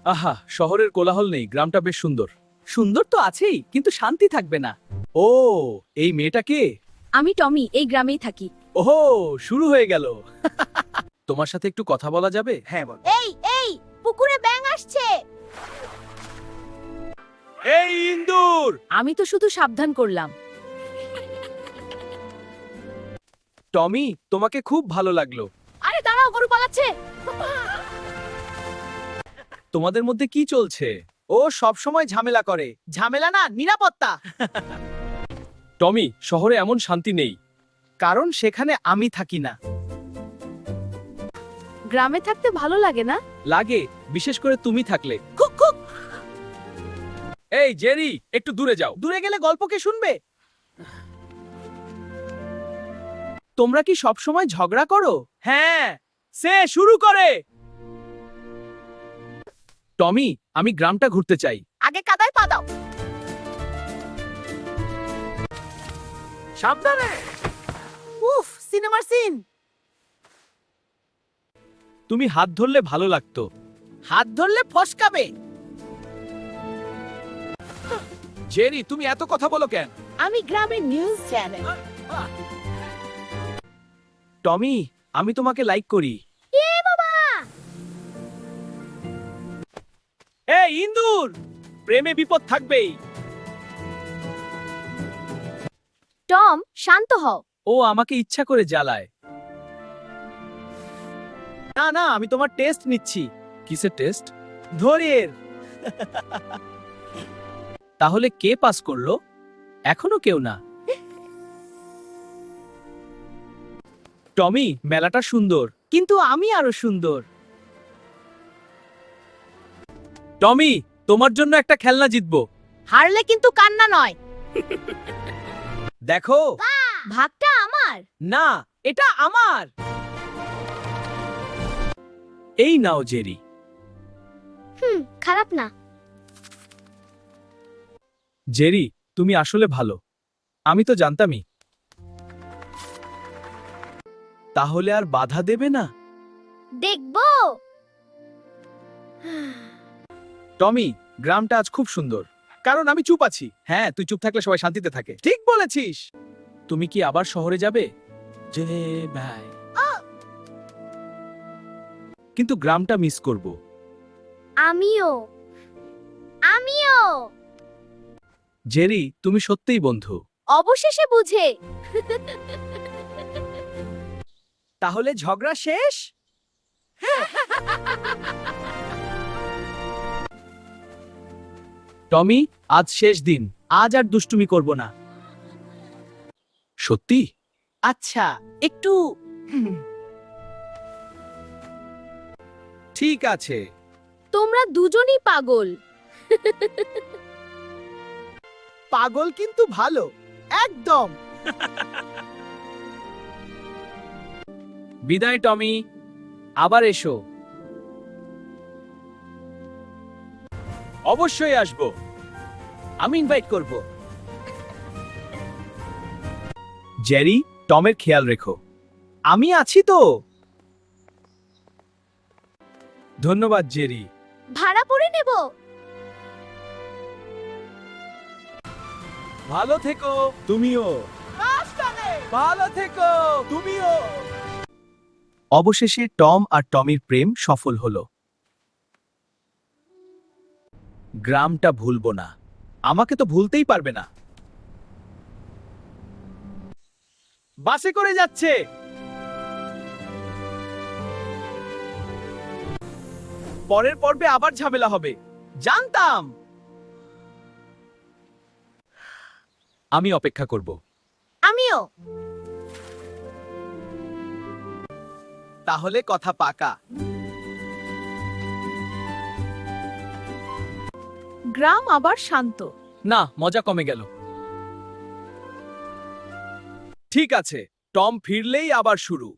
আহা, শহরের কোলাহল নেই, গ্রামটা বেশ সুন্দর। সুন্দর তো আছেই, কিন্তু শান্তি থাকবে না। ও, এই মেয়েটা কে? আমি টমি, এই গ্রামেই থাকি। ওহো, শুরু হয়ে গেল। তোমার সাথে একটু কথা বলা যাবে? হ্যাঁ বল। এই পুকুরে ব্যাঙ আসছে। এই ইন্দুর! আমি তো শুধু সাবধান করলাম। টমি, তোমাকে খুব ভালো লাগলো। আরে দাঁড়াও, গরু পালাচ্ছে। তোমাদের মধ্যে কি চলছে? ও সব সময় ঝামেলা করে। ঝামেলা না, নিরাপত্তা। টমি, শহরে এমন শান্তি নেই। কারণ সেখানে আমি থাকি না। গ্রামে থাকতে ভালো লাগে না? লাগে, বিশেষ করে তুমি থাকলে। Cook cook. এই জেরি, একটু দূরে যাও। দূরে গেলে গল্প কে শুনবে? তোমরা কি সব সময় ঝগড়া করো? হ্যাঁ, সে শুরু করে। টমি, আমি গ্রামটা ঘুরতে চাই। আগে কাদায় পা দাও। সাবধানে। উফ, সিনেমার সিন। তুমি হাত ধরলে ভালো লাগতো। হাত ধরলে ফসকাবে। জেরি, তুমি এত কথা বলো কেন? আমি গ্রামের নিউজ চ্যানেল। টমি, আমি তোমাকে লাইক করি। এ বাবা! এই ইন্দুর, প্রেমে বিপদ থাকবেই। টম, শান্ত হও। ও আমাকে ইচ্ছা করে জ্বালায়। না না, আমি তোমার টেস্ট নিচ্ছি। কিসের টেস্ট? ধরের। তাহলে কে পাস করলো? এখনো কেউ না। টমি, মেলাটা সুন্দর। কিন্তু আমি আরো সুন্দর। টমি, তোমার জন্য একটা খেলনা জিতবো। হারলে কিন্তু কান্না নয়। দেখো। ভাগটা আমার। না, এটা আমার। এই নাও জেরি। খারাপ না। জেরি, তুমি আসলে ভালো। আমি তো জানতামই। তাহলে আর বাধা দেবে না? দেখবো। টমি, গ্রামটা আজ খুব সুন্দর। কারণ আমি চুপ আছি। হ্যাঁ, তুই চুপ থাকলে সবাই শান্তিতে থাকে। ঠিক বলেছিস। তুমি কি আবার শহরে যাবে? যে ভাই, কিন্তু গ্রামটা মিস করব। আমিও। জেরি, তুমি সত্যিই বন্ধু। অবশেষে বুঝে। তাহলে ঝগড়া শেষ। টমি, আজ শেষ দিন। আজ আর দুষ্টুমি করব না। সত্যি? আচ্ছা, একটু। ঠিক আছে। তোমরা দুজনই পাগল। পাগল কিন্তু ভালো। একদম। বিদায় টমি, আবার এসো। অবশ্যই আসবো। আমি ইনভাইট করব। জেরি, টমের খেয়াল রেখো। আমি আছি তো। ধন্যবাদ জেরি। ভাড়া পড়ে নেব। ভালো থেকো। তুমিও ভালো থেকো। তুমিও। অবশেষে টম আর টমির প্রেম সফল হলো। গ্রামটা ভুলবো না। আমাকে তো ভুলতেই পারবে না। বাসে করে যাচ্ছে। পরের পর্বে আবার ঝামেলা হবে। জানতাম। আমি অপেক্ষা করব। আমিও। তাহলে কথা পাকা। গ্রাম আবার শান্ত। না, মজা কমে গেল। ঠিক আছে, টম ফিরলেই আবার শুরু।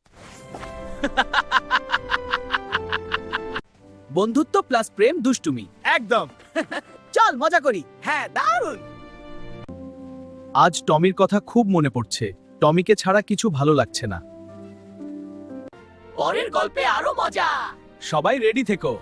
বন্ধুত্ব প্লাস প্রেম দুষ্টুমি। একদম। চল মজা করি। হ্যাঁ, দারুণ। আজ টমির কথা খুব মনে পড়ছে। টমিকে ছাড়া কিছু ভালো লাগছে না। পরের গল্পে আরো মজা। সবাই রেডি থেকো।